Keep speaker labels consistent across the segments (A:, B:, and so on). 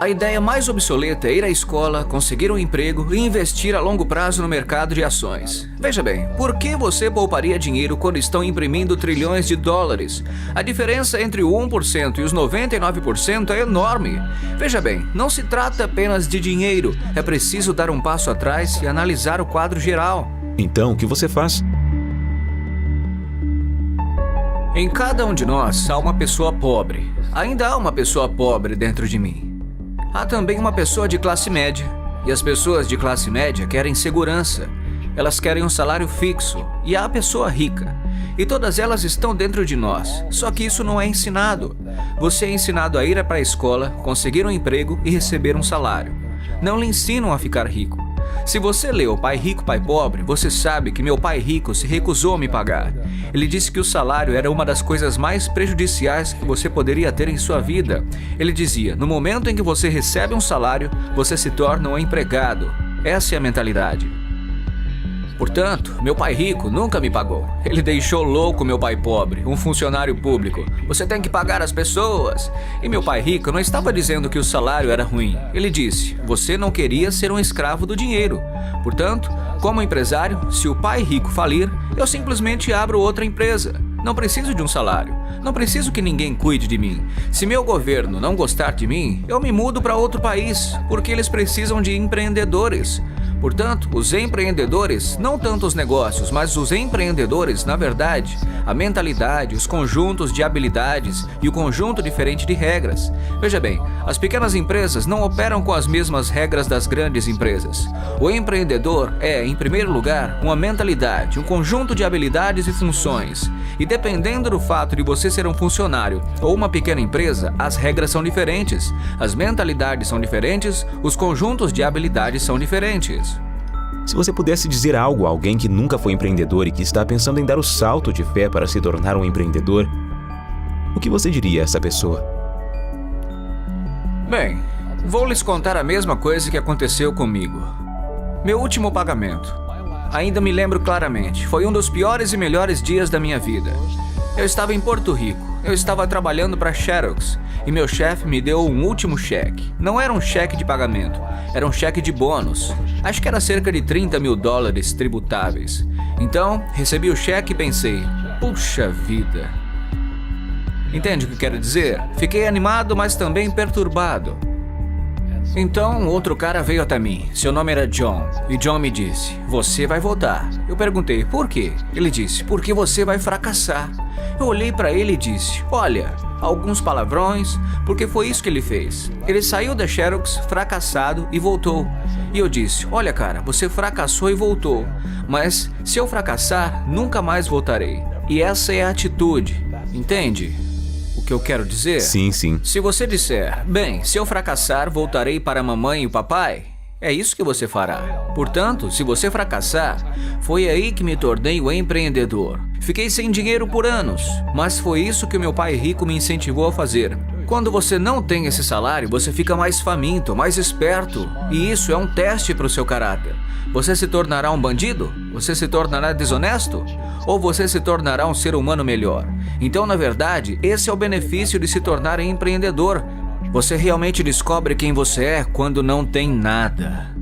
A: A ideia mais obsoleta é ir à escola, conseguir um emprego e investir a longo prazo no mercado de ações. Veja bem, por que você pouparia dinheiro quando estão imprimindo trilhões de dólares? A diferença entre o 1% e os 99% é enorme. Veja bem, não se trata apenas de dinheiro, é preciso dar um passo atrás e analisar o quadro geral.
B: Então, o que você faz?
A: Em cada um de nós há uma pessoa pobre. Ainda há uma pessoa pobre dentro de mim. Há também uma pessoa de classe média. E as pessoas de classe média querem segurança. Elas querem um salário fixo. E há a pessoa rica. E todas elas estão dentro de nós. Só que isso não é ensinado. Você é ensinado a ir para a escola, conseguir um emprego e receber um salário. Não lhe ensinam a ficar rico. Se você leu Pai Rico, Pai Pobre, você sabe que meu pai rico se recusou a me pagar. Ele disse que o salário era uma das coisas mais prejudiciais que você poderia ter em sua vida. Ele dizia, no momento em que você recebe um salário, você se torna um empregado. Essa é a mentalidade. Portanto, meu pai rico nunca me pagou. Ele deixou louco meu pai pobre, um funcionário público. Você tem que pagar as pessoas. E meu pai rico não estava dizendo que o salário era ruim. Ele disse, você não queria ser um escravo do dinheiro. Portanto, como empresário, se o pai rico falir, eu simplesmente abro outra empresa. Não preciso de um salário. Não preciso que ninguém cuide de mim. Se meu governo não gostar de mim, eu me mudo para outro país, porque eles precisam de empreendedores. Portanto, os empreendedores, não tanto os negócios, mas os empreendedores, na verdade, a mentalidade, os conjuntos de habilidades e o conjunto diferente de regras. Veja bem, as pequenas empresas não operam com as mesmas regras das grandes empresas. O empreendedor é, em primeiro lugar, uma mentalidade, um conjunto de habilidades e funções. E dependendo do fato de você ser um funcionário ou uma pequena empresa, as regras são diferentes, as mentalidades são diferentes, os conjuntos de habilidades são diferentes.
B: Se você pudesse dizer algo a alguém que nunca foi empreendedor e que está pensando em dar o salto de fé para se tornar um empreendedor, o que você diria a essa pessoa?
A: Bem, vou lhes contar a mesma coisa que aconteceu comigo. Meu último pagamento. Ainda me lembro claramente, foi um dos piores e melhores dias da minha vida. Eu estava em Porto Rico, eu estava trabalhando para Xerox e meu chefe me deu um último cheque. Não era um cheque de pagamento, era um cheque de bônus. Acho que era cerca de 30 mil dólares tributáveis. Então, recebi o cheque e pensei, puxa vida. Entende o que quero dizer? Fiquei animado, mas também perturbado. Então, outro cara veio até mim. Seu nome era John. E John me disse, você vai voltar. Eu perguntei, por quê? Ele disse, porque você vai fracassar. Eu olhei para ele e disse, olha, alguns palavrões, porque foi isso que ele fez. Ele saiu da Xerox fracassado e voltou. E eu disse, olha cara, você fracassou e voltou. Mas se eu fracassar, nunca mais voltarei. E essa é a atitude, entende? O que eu quero dizer?
B: Sim, sim.
A: Se você disser, bem, se eu fracassar, voltarei para a mamãe e o papai, é isso que você fará. Portanto, se você fracassar, foi aí que me tornei o empreendedor. Fiquei sem dinheiro por anos, mas foi isso que o meu pai rico me incentivou a fazer. Quando você não tem esse salário, você fica mais faminto, mais esperto, e isso é um teste para o seu caráter. Você se tornará um bandido? Você se tornará desonesto? Ou você se tornará um ser humano melhor? Então, na verdade, esse é o benefício de se tornar empreendedor. Você realmente descobre quem você é quando não tem nada.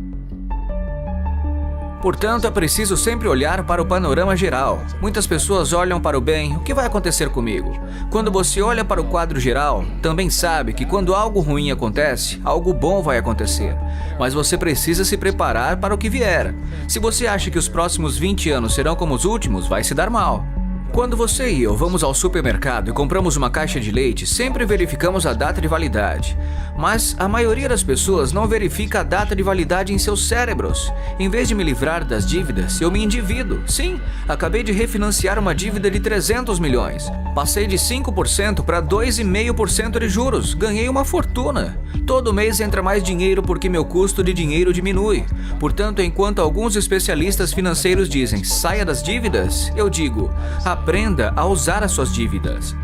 A: Portanto, é preciso sempre olhar para o panorama geral. Muitas pessoas olham para o bem, o que vai acontecer comigo? Quando você olha para o quadro geral, também sabe que quando algo ruim acontece, algo bom vai acontecer. Mas você precisa se preparar para o que vier. Se você acha que os próximos 20 anos serão como os últimos, vai se dar mal. Quando você e eu vamos ao supermercado e compramos uma caixa de leite, sempre verificamos a data de validade. Mas a maioria das pessoas não verifica a data de validade em seus cérebros. Em vez de me livrar das dívidas, eu me endivido. Sim, acabei de refinanciar uma dívida de 300 milhões. Passei de 5% para 2,5% de juros. Ganhei uma fortuna. Todo mês entra mais dinheiro porque meu custo de dinheiro diminui. Portanto, enquanto alguns especialistas financeiros dizem, saia das dívidas, eu digo, aprenda a usar as suas dívidas.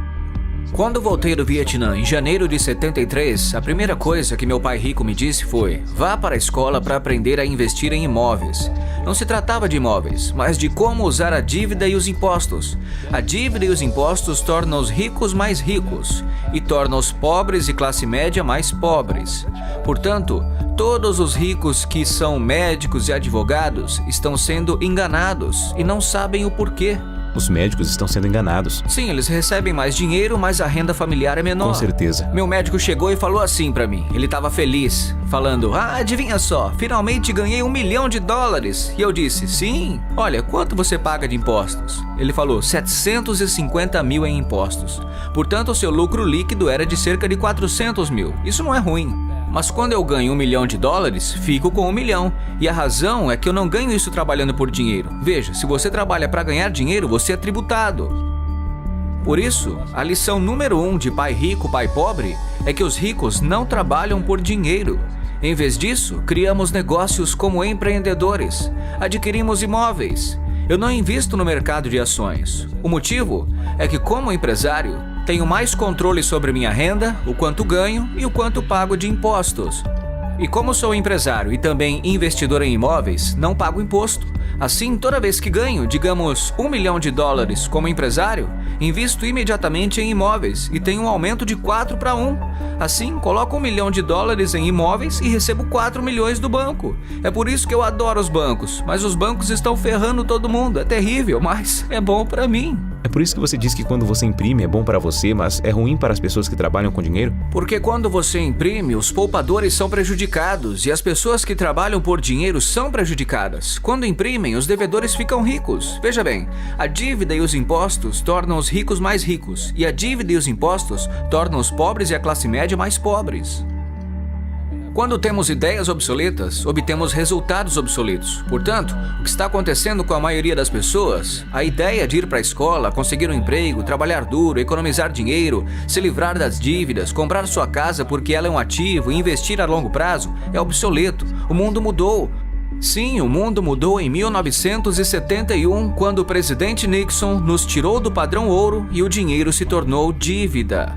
A: Quando voltei do Vietnã em janeiro de 73, a primeira coisa que meu pai rico me disse foi, vá para a escola para aprender a investir em imóveis. Não se tratava de imóveis, mas de como usar a dívida e os impostos. A dívida e os impostos tornam os ricos mais ricos e tornam os pobres e classe média mais pobres. Portanto, todos os ricos que são médicos e advogados estão sendo enganados e não sabem o porquê.
B: Os médicos estão sendo enganados.
A: Sim, eles recebem mais dinheiro, mas a renda familiar é menor.
B: Com certeza.
A: Meu médico chegou e falou assim pra mim. Ele tava feliz, falando: adivinha só, finalmente ganhei $1 milhão. E eu disse: sim? Olha, quanto você paga de impostos? Ele falou: 750 mil em impostos. Portanto, o seu lucro líquido era de cerca de 400 mil. Isso não é ruim. Mas quando eu ganho $1 milhão, fico com 1 milhão. E a razão é que eu não ganho isso trabalhando por dinheiro. Veja, se você trabalha para ganhar dinheiro, você é tributado. Por isso, a lição número 1 de pai rico, pai pobre é que os ricos não trabalham por dinheiro. Em vez disso, criamos negócios como empreendedores. Adquirimos imóveis. Eu não invisto no mercado de ações. O motivo é que, como empresário, tenho mais controle sobre minha renda, o quanto ganho e o quanto pago de impostos. E como sou empresário e também investidor em imóveis, não pago imposto. Assim, toda vez que ganho, digamos, $1 milhão como empresário, invisto imediatamente em imóveis e tenho um aumento de 4 para 1. Assim, coloco $1 milhão em imóveis e recebo 4 milhões do banco. É por isso que eu adoro os bancos, mas os bancos estão ferrando todo mundo. É terrível, mas é bom para mim.
B: É por isso que você diz que quando você imprime é bom para você, mas é ruim para as pessoas que trabalham com dinheiro?
A: Porque quando você imprime, os poupadores são prejudicados e as pessoas que trabalham por dinheiro são prejudicadas. Quando imprimem, os devedores ficam ricos. Veja bem, a dívida e os impostos tornam os ricos mais ricos e a dívida e os impostos tornam os pobres e a classe média mais pobres. Quando temos ideias obsoletas, obtemos resultados obsoletos. Portanto, o que está acontecendo com a maioria das pessoas, a ideia de ir para a escola, conseguir um emprego, trabalhar duro, economizar dinheiro, se livrar das dívidas, comprar sua casa porque ela é um ativo e investir a longo prazo, é obsoleto. O mundo mudou. Sim, o mundo mudou em 1971, quando o presidente Nixon nos tirou do padrão ouro e o dinheiro se tornou dívida.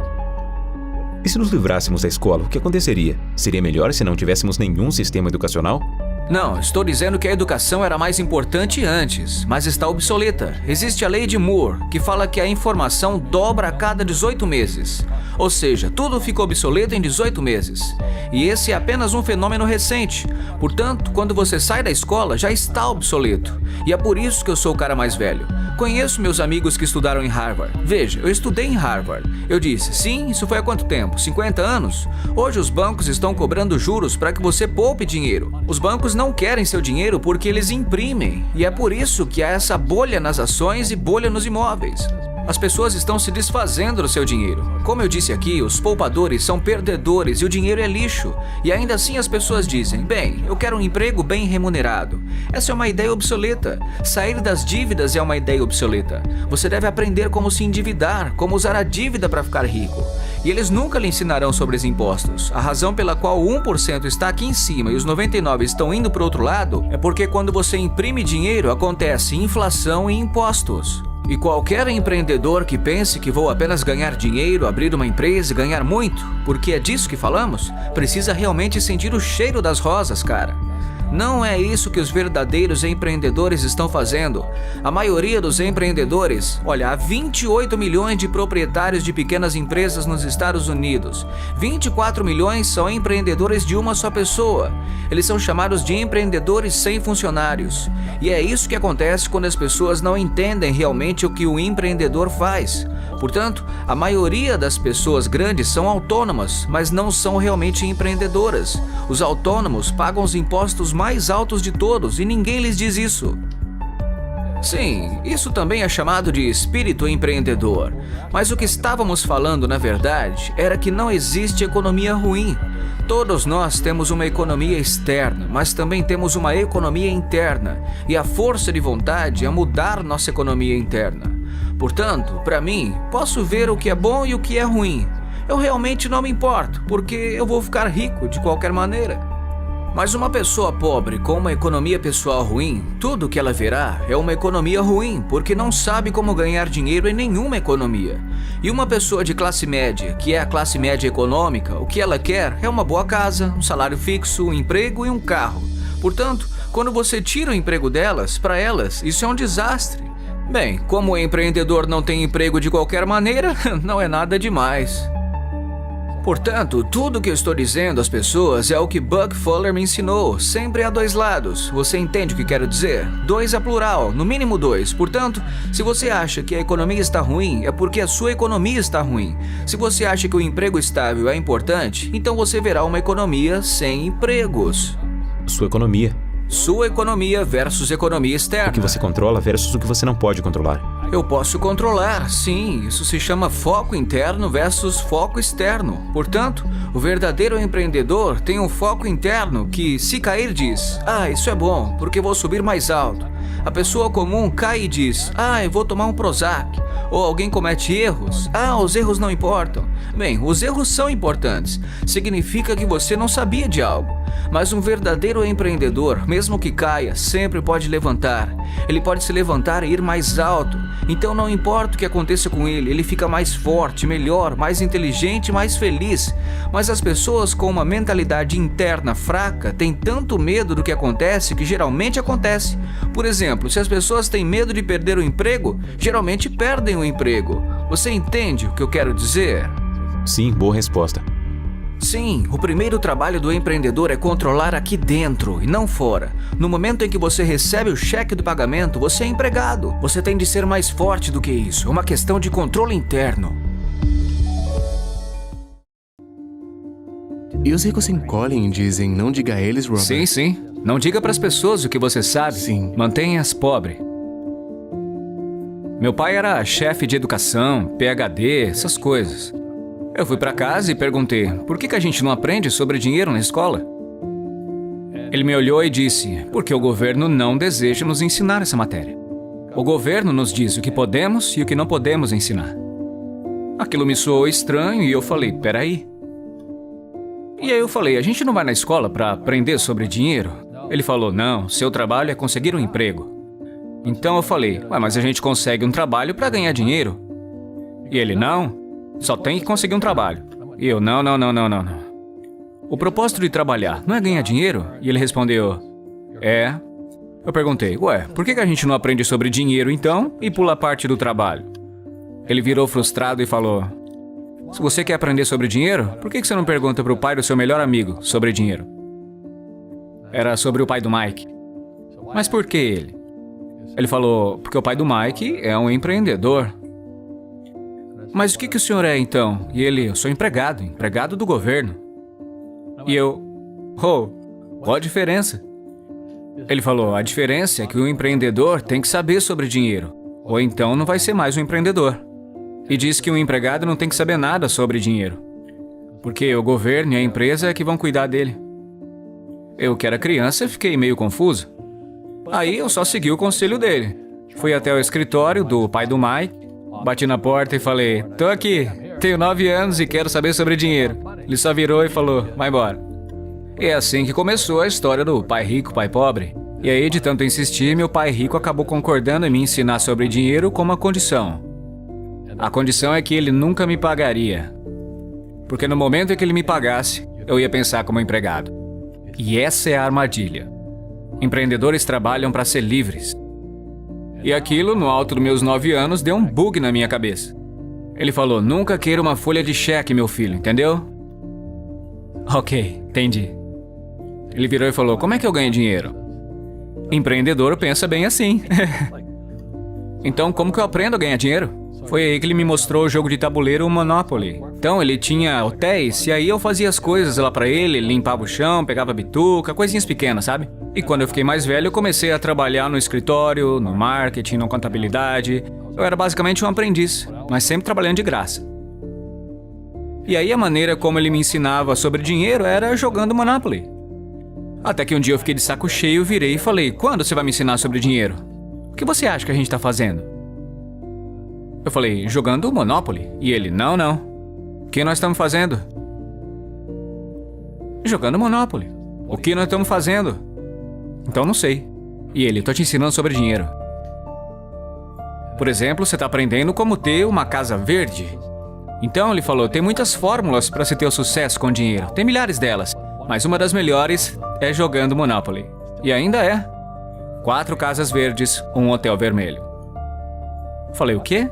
B: E se nos livrássemos da escola, o que aconteceria? Seria melhor se não tivéssemos nenhum sistema educacional?
A: Não, estou dizendo que a educação era mais importante antes, mas está obsoleta. Existe a lei de Moore, que fala que a informação dobra a cada 18 meses. Ou seja, tudo fica obsoleto em 18 meses. E esse é apenas um fenômeno recente. Portanto, quando você sai da escola, já está obsoleto. E é por isso que eu sou o cara mais velho. Conheço meus amigos que estudaram em Harvard. Veja, eu estudei em Harvard. Eu disse, sim, isso foi há quanto tempo? 50 anos? Hoje os bancos estão cobrando juros para que você poupe dinheiro. Os bancos não querem seu dinheiro porque eles imprimem. E é por isso que há essa bolha nas ações e bolha nos imóveis. As pessoas estão se desfazendo do seu dinheiro. Como eu disse aqui, os poupadores são perdedores e o dinheiro é lixo. E ainda assim as pessoas dizem, bem, eu quero um emprego bem remunerado. Essa é uma ideia obsoleta. Sair das dívidas é uma ideia obsoleta. Você deve aprender como se endividar, como usar a dívida para ficar rico. E eles nunca lhe ensinarão sobre os impostos. A razão pela qual o 1% está aqui em cima e os 99% estão indo para o outro lado é porque quando você imprime dinheiro, acontece inflação e impostos. E qualquer empreendedor que pense que vou apenas ganhar dinheiro, abrir uma empresa e ganhar muito, porque é disso que falamos, precisa realmente sentir o cheiro das rosas, cara. Não é isso que os verdadeiros empreendedores estão fazendo. A maioria dos empreendedores, olha, há 28 milhões de proprietários de pequenas empresas nos Estados Unidos. 24 milhões são empreendedores de uma só pessoa. Eles são chamados de empreendedores sem funcionários. E é isso que acontece quando as pessoas não entendem realmente o que o empreendedor faz. Portanto, a maioria das pessoas grandes são autônomas, mas não são realmente empreendedoras. Os autônomos pagam os impostos mais altos de todos e ninguém lhes diz isso. Sim, isso também é chamado de espírito empreendedor. Mas o que estávamos falando, na verdade, era que não existe economia ruim. Todos nós temos uma economia externa, mas também temos uma economia interna. E a força de vontade é mudar nossa economia interna. Portanto, para mim, posso ver o que é bom e o que é ruim. Eu realmente não me importo, porque eu vou ficar rico de qualquer maneira. Mas uma pessoa pobre com uma economia pessoal ruim, tudo que ela verá é uma economia ruim, porque não sabe como ganhar dinheiro em nenhuma economia. E uma pessoa de classe média, que é a classe média econômica, o que ela quer é uma boa casa, um salário fixo, um emprego e um carro. Portanto, quando você tira o emprego delas, para elas, isso é um desastre. Bem, como o empreendedor não tem emprego de qualquer maneira, não é nada demais. Portanto, tudo que eu estou dizendo às pessoas é o que Buck Fuller me ensinou. Sempre há dois lados. Você entende o que quero dizer? Dois é plural, no mínimo dois. Portanto, se você acha que a economia está ruim, é porque a sua economia está ruim. Se você acha que o emprego estável é importante, então você verá uma economia sem empregos.
B: Sua economia.
A: Sua economia versus economia externa.
B: O que você controla versus o que você não pode controlar.
A: Eu posso controlar, sim. Isso se chama foco interno versus foco externo. Portanto, o verdadeiro empreendedor tem um foco interno que, se cair, diz: isso é bom, porque vou subir mais alto. A pessoa comum cai e diz: eu vou tomar um Prozac. Ou alguém comete erros. Os erros não importam. Bem, os erros são importantes. Significa que você não sabia de algo. Mas um verdadeiro empreendedor, mesmo que caia, sempre pode levantar. Ele pode se levantar e ir mais alto. Então não importa o que aconteça com ele, ele fica mais forte, melhor, mais inteligente, mais feliz. Mas as pessoas com uma mentalidade interna fraca têm tanto medo do que acontece que geralmente acontece. Por exemplo, se as pessoas têm medo de perder o emprego, geralmente perdem o emprego. Você entende o que eu quero dizer?
B: Sim, boa resposta.
A: Sim, o primeiro trabalho do empreendedor é controlar aqui dentro e não fora. No momento em que você recebe o cheque do pagamento, você é empregado. Você tem de ser mais forte do que isso. É uma questão de controle interno.
C: E os ricos se encolhem e dizem: não diga a eles, Robert.
A: Sim. Não diga para as pessoas o que você sabe.
C: Sim.
A: Mantenha-as pobres. Meu pai era chefe de educação, PhD, essas coisas. Eu fui para casa e perguntei: por que a gente não aprende sobre dinheiro na escola? Ele me olhou e disse: porque o governo não deseja nos ensinar essa matéria. O governo nos diz o que podemos e o que não podemos ensinar. Aquilo me soou estranho e eu falei: peraí. E aí eu falei: a gente não vai na escola para aprender sobre dinheiro? Ele falou: não, seu trabalho é conseguir um emprego. Então eu falei: mas a gente consegue um trabalho para ganhar dinheiro. E ele: não, só tem que conseguir um trabalho. E eu: não. O propósito de trabalhar não é ganhar dinheiro? E ele respondeu: é. Eu perguntei: por que a gente não aprende sobre dinheiro então e pula a parte do trabalho? Ele virou frustrado e falou: se você quer aprender sobre dinheiro, por que você não pergunta para o pai do seu melhor amigo sobre dinheiro? Era sobre o pai do Mike. Mas por que ele? Ele falou: porque o pai do Mike é um empreendedor. Mas o que o senhor é então? E ele: eu sou empregado do governo. E eu: qual a diferença? Ele falou: a diferença é que o empreendedor tem que saber sobre dinheiro, ou então não vai ser mais um empreendedor. E diz que o empregado não tem que saber nada sobre dinheiro, porque o governo e a empresa é que vão cuidar dele. Eu, que era criança, fiquei meio confuso. Aí eu só segui o conselho dele. Fui até o escritório do pai do Mike, bati na porta e falei: tô aqui, tenho 9 anos e quero saber sobre dinheiro. Ele só virou e falou: vai embora. E é assim que começou a história do pai rico, pai pobre. E aí, de tanto insistir, meu pai rico acabou concordando em me ensinar sobre dinheiro com uma condição. A condição é que ele nunca me pagaria. Porque no momento em que ele me pagasse, eu ia pensar como empregado. E essa é a armadilha. Empreendedores trabalham para ser livres. E aquilo, no alto dos meus 9 anos, deu um bug na minha cabeça. Ele falou: nunca queira uma folha de cheque, meu filho, entendeu? Ok, entendi. Ele virou e falou: como é que eu ganho dinheiro? Empreendedor pensa bem assim. Então, como que eu aprendo a ganhar dinheiro? Foi aí que ele me mostrou o jogo de tabuleiro Monopoly. Então, ele tinha hotéis, e aí eu fazia as coisas lá pra ele, limpava o chão, pegava bituca, coisinhas pequenas, sabe? E quando eu fiquei mais velho, eu comecei a trabalhar no escritório, no marketing, na contabilidade. Eu era basicamente um aprendiz, mas sempre trabalhando de graça. E aí a maneira como ele me ensinava sobre dinheiro era jogando Monopoly. Até que um dia eu fiquei de saco cheio, virei e falei: quando você vai me ensinar sobre dinheiro? O que você acha que a gente tá fazendo? Eu falei: jogando Monopoly. E ele: não. O que nós estamos fazendo? Jogando Monopoly. O que nós estamos fazendo? Então não sei. E ele: tô te ensinando sobre dinheiro. Por exemplo, você tá aprendendo como ter uma casa verde. Então ele falou: tem muitas fórmulas para se ter o sucesso com dinheiro. Tem milhares delas. Mas uma das melhores é jogando Monopoly. E ainda é. 4 casas verdes, um hotel vermelho. Falei, o quê?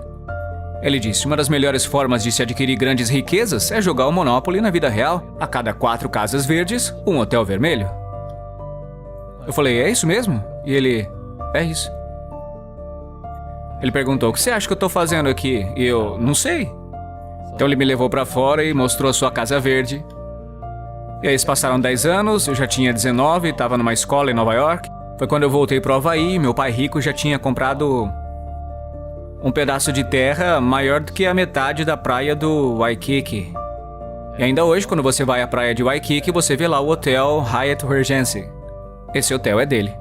A: Ele disse, uma das melhores formas de se adquirir grandes riquezas é jogar o Monopoly na vida real. A cada 4 casas verdes, um hotel vermelho. Eu falei, é isso mesmo? E ele, é isso. Ele perguntou, o que você acha que eu tô fazendo aqui? E eu, não sei. Então ele me levou pra fora e mostrou a sua casa verde. E aí se passaram 10 anos, eu já tinha 19, estava numa escola em Nova York. Foi quando eu voltei pro Havaí, meu pai rico já tinha comprado um pedaço de terra maior do que a metade da praia do Waikiki. E ainda hoje, quando você vai à praia de Waikiki, você vê lá o hotel Hyatt Regency. Esse hotel é dele.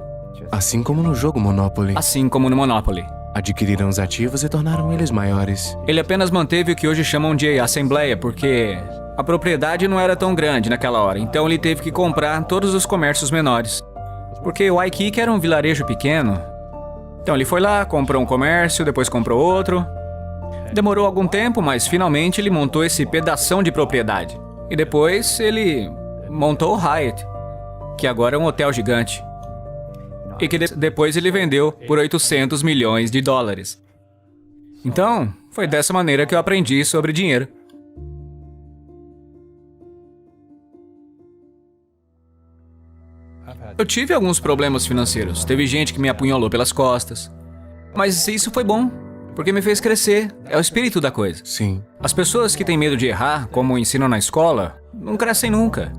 C: Assim como no jogo Monopoly.
A: Assim como no Monopoly.
C: Adquiriram os ativos e tornaram eles maiores.
A: Ele apenas manteve o que hoje chamam de assembleia, porque a propriedade não era tão grande naquela hora. Então ele teve que comprar todos os comércios menores. Porque Waikiki era um vilarejo pequeno. Então ele foi lá, comprou um comércio, depois comprou outro. Demorou algum tempo, mas finalmente ele montou esse pedação de propriedade. E depois ele montou o Hyatt, que agora é um hotel gigante. E que depois ele vendeu por 800 milhões de dólares. Então, foi dessa maneira que eu aprendi sobre dinheiro. Eu tive alguns problemas financeiros. Teve gente que me apunhalou pelas costas. Mas isso foi bom, porque me fez crescer. É o espírito da coisa.
C: Sim.
A: As pessoas que têm medo de errar, como ensinam na escola, não crescem nunca.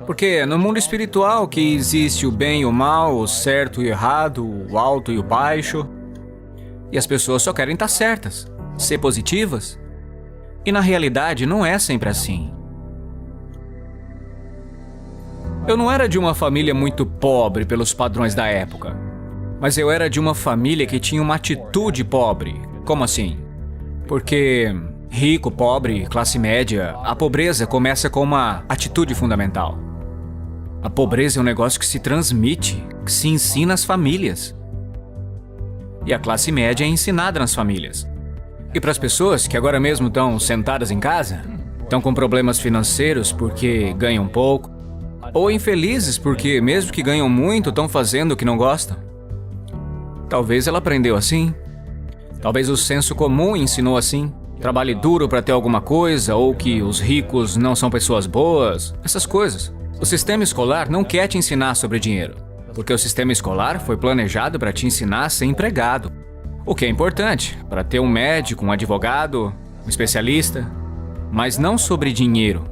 A: Porque no mundo espiritual que existe o bem e o mal, o certo e o errado, o alto e o baixo. E as pessoas só querem estar certas, ser positivas. E na realidade não é sempre assim. Eu não era de uma família muito pobre pelos padrões da época. Mas eu era de uma família que tinha uma atitude pobre. Como assim? Porque rico, pobre, classe média, a pobreza começa com uma atitude fundamental. A pobreza é um negócio que se transmite, que se ensina às famílias. E a classe média é ensinada nas famílias. E para as pessoas que agora mesmo estão sentadas em casa, estão com problemas financeiros porque ganham pouco, ou infelizes porque, mesmo que ganham muito, estão fazendo o que não gostam. Talvez ela aprendeu assim. Talvez o senso comum ensinou assim. Trabalhe duro para ter alguma coisa, ou que os ricos não são pessoas boas. Essas coisas. O sistema escolar não quer te ensinar sobre dinheiro, porque o sistema escolar foi planejado para te ensinar a ser empregado. O que é importante, para ter um médico, um advogado, um especialista, mas não sobre dinheiro.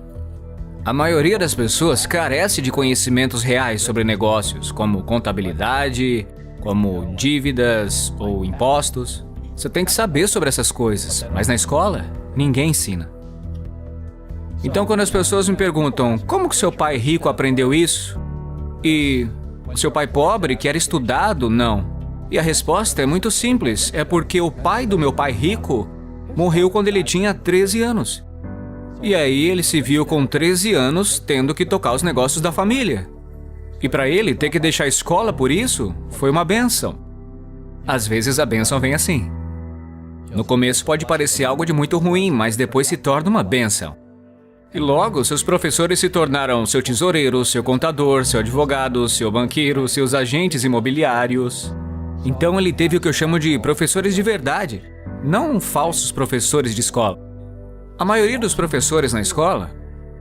A: A maioria das pessoas carece de conhecimentos reais sobre negócios, como contabilidade, como dívidas ou impostos. Você tem que saber sobre essas coisas, mas na escola, ninguém ensina. Então, quando as pessoas me perguntam como que seu pai rico aprendeu isso? E seu pai pobre, que era estudado, não. E a resposta é muito simples, é porque o pai do meu pai rico morreu quando ele tinha 13 anos. E aí ele se viu com 13 anos tendo que tocar os negócios da família. E para ele ter que deixar a escola por isso, foi uma bênção. Às vezes a bênção vem assim. No começo pode parecer algo de muito ruim, mas depois se torna uma bênção. E logo, seus professores se tornaram seu tesoureiro, seu contador, seu advogado, seu banqueiro, seus agentes imobiliários. Então ele teve o que eu chamo de professores de verdade, não falsos professores de escola. A maioria dos professores na escola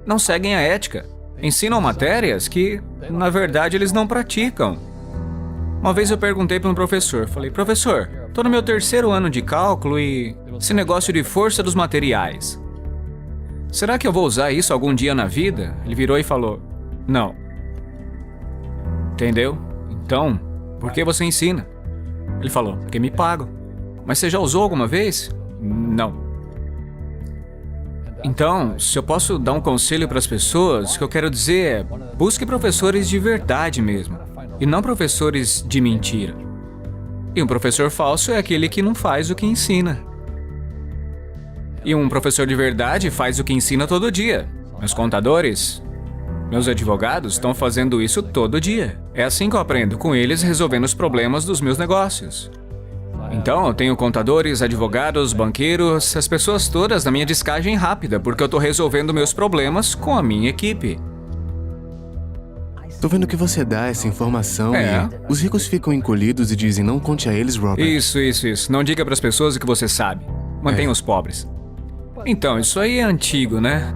A: não seguem a ética. Ensinam matérias que, na verdade, eles não praticam. Uma vez eu perguntei para um professor, falei, professor, estou no meu 3º ano de cálculo e esse negócio de força dos materiais. Será que eu vou usar isso algum dia na vida? Ele virou e falou, não. Entendeu? Então, por que você ensina? Ele falou, porque me pagam. Mas você já usou alguma vez? Não. Então, se eu posso dar um conselho para as pessoas, o que eu quero dizer é, busque professores de verdade mesmo, e não professores de mentira. E um professor falso é aquele que não faz o que ensina. E um professor de verdade faz o que ensina todo dia. Meus contadores, meus advogados estão fazendo isso todo dia. É assim que eu aprendo, com eles resolvendo os problemas dos meus negócios. Então, eu tenho contadores, advogados, banqueiros, as pessoas todas na minha descagem rápida, porque eu estou resolvendo meus problemas com a minha equipe.
C: Tô vendo que você dá essa informação
A: É.
C: e os ricos ficam encolhidos e dizem não conte a eles, Robert.
A: Isso. Não diga pras pessoas o que você sabe. Mantenha os pobres. Então, isso aí é antigo, né?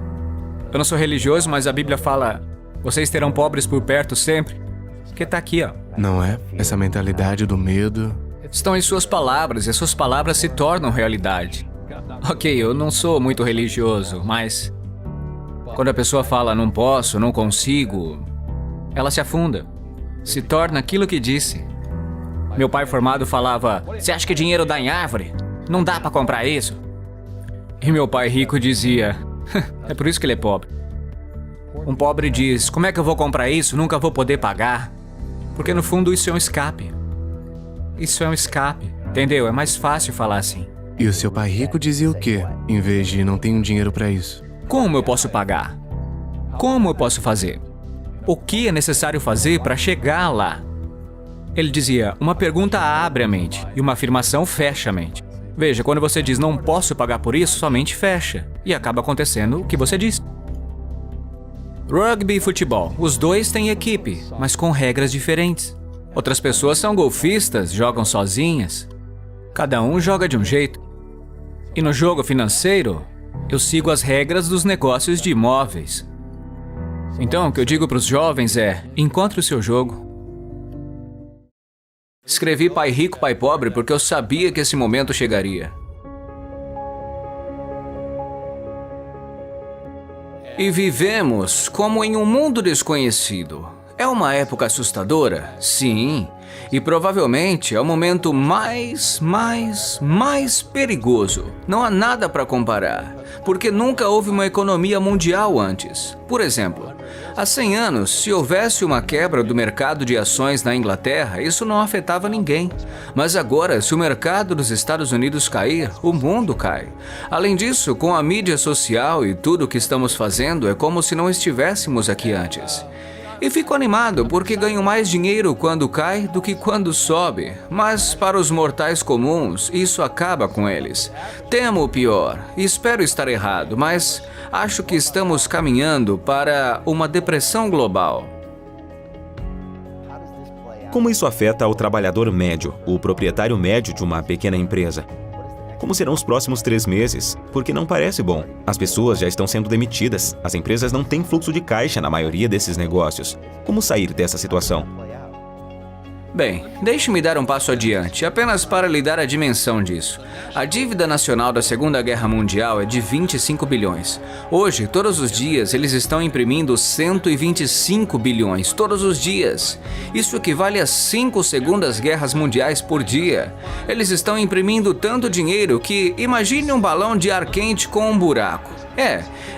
A: Eu não sou religioso, mas a Bíblia fala: vocês terão pobres por perto sempre. Que tá aqui, ó.
C: Não é? Essa mentalidade do medo.
A: Estão em suas palavras e as suas palavras se tornam realidade. Ok, eu não sou muito religioso, mas quando a pessoa fala não posso, não consigo, ela se afunda. Se torna aquilo que disse. Meu pai formado falava: você acha que dinheiro dá em árvore? Não dá pra comprar isso. E meu pai rico dizia: é por isso que ele é pobre. Um pobre diz: como é que eu vou comprar isso? Nunca vou poder pagar. Porque no fundo isso é um escape. Isso é um escape, entendeu? É mais fácil falar assim.
C: E o seu pai rico dizia o quê? Em vez de não tenho dinheiro pra isso.
A: Como eu posso pagar? Como eu posso fazer? O que é necessário fazer para chegar lá? Ele dizia: uma pergunta abre a mente e uma afirmação fecha a mente. Veja, quando você diz não posso pagar por isso, sua mente fecha e acaba acontecendo o que você disse. Rugby e futebol, os dois têm equipe, mas com regras diferentes. Outras pessoas são golfistas, jogam sozinhas. Cada um joga de um jeito. E no jogo financeiro, eu sigo as regras dos negócios de imóveis. Então, o que eu digo para os jovens é: encontre o seu jogo. Escrevi Pai Rico, Pai Pobre porque eu sabia que esse momento chegaria. E vivemos como em um mundo desconhecido. É uma época assustadora? Sim. E provavelmente é o momento mais perigoso. Não há nada para comparar, porque nunca houve uma economia mundial antes. Por exemplo, há 100 anos, se houvesse uma quebra do mercado de ações na Inglaterra, isso não afetava ninguém. Mas agora, se o mercado dos Estados Unidos cair, o mundo cai. Além disso, com a mídia social e tudo o que estamos fazendo, é como se não estivéssemos aqui antes. E fico animado porque ganho mais dinheiro quando cai do que quando sobe. Mas para os mortais comuns, isso acaba com eles. Temo o pior e espero estar errado, mas acho que estamos caminhando para uma depressão global.
B: Como isso afeta ao trabalhador médio, o proprietário médio de uma pequena empresa? Como serão os próximos 3 meses? Porque não parece bom. As pessoas já estão sendo demitidas. As empresas não têm fluxo de caixa na maioria desses negócios. Como sair dessa situação?
A: Bem, deixe-me dar um passo adiante, apenas para lhe dar a dimensão disso. A dívida nacional da Segunda Guerra Mundial é de 25 bilhões. Hoje, todos os dias, eles estão imprimindo 125 bilhões, todos os dias. Isso equivale a 5 segundas guerras mundiais por dia. Eles estão imprimindo tanto dinheiro que, imagine um balão de ar quente com um buraco.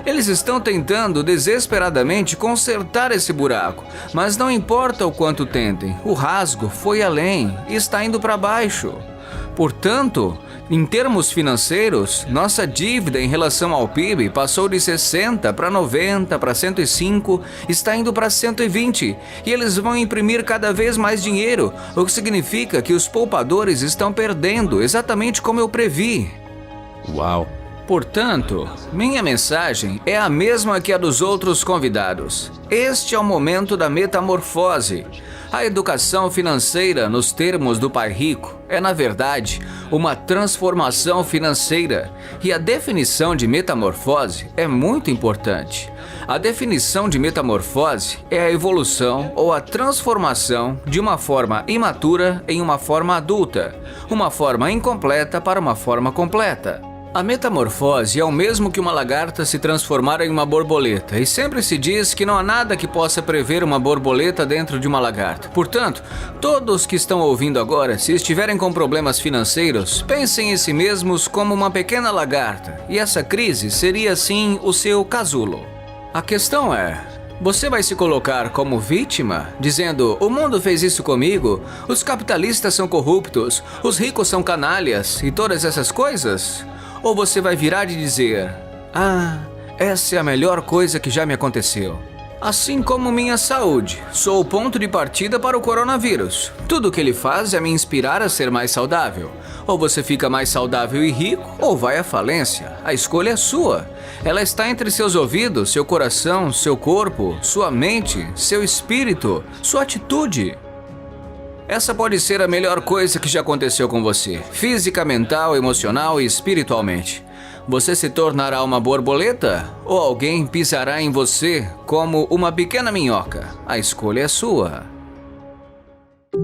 A: Eles estão tentando desesperadamente consertar esse buraco, mas não importa o quanto tentem, o rasgo foi além e está indo para baixo. Portanto, em termos financeiros, nossa dívida em relação ao PIB passou de 60 para 90 para 105, está indo para 120 e eles vão imprimir cada vez mais dinheiro, o que significa que os poupadores estão perdendo, exatamente como eu previ.
B: Uau!
A: Portanto, minha mensagem é a mesma que a dos outros convidados. Este é o momento da metamorfose. A educação financeira, nos termos do Pai Rico, é, na verdade, uma transformação financeira. E a definição de metamorfose é muito importante. A definição de metamorfose é a evolução ou a transformação de uma forma imatura em uma forma adulta, uma forma incompleta para uma forma completa. A metamorfose é o mesmo que uma lagarta se transformar em uma borboleta, e sempre se diz que não há nada que possa prever uma borboleta dentro de uma lagarta. Portanto, todos que estão ouvindo agora, se estiverem com problemas financeiros, pensem em si mesmos como uma pequena lagarta, e essa crise seria assim o seu casulo. A questão é: você vai se colocar como vítima, dizendo, o mundo fez isso comigo, os capitalistas são corruptos, os ricos são canalhas e todas essas coisas? Ou você vai virar e dizer, essa é a melhor coisa que já me aconteceu. Assim como minha saúde, sou o ponto de partida para o coronavírus. Tudo o que ele faz é me inspirar a ser mais saudável. Ou você fica mais saudável e rico, ou vai à falência. A escolha é sua. Ela está entre seus ouvidos, seu coração, seu corpo, sua mente, seu espírito, sua atitude. Essa pode ser a melhor coisa que já aconteceu com você, física, mental, emocional e espiritualmente. Você se tornará uma borboleta ou alguém pisará em você como uma pequena minhoca? A escolha é sua.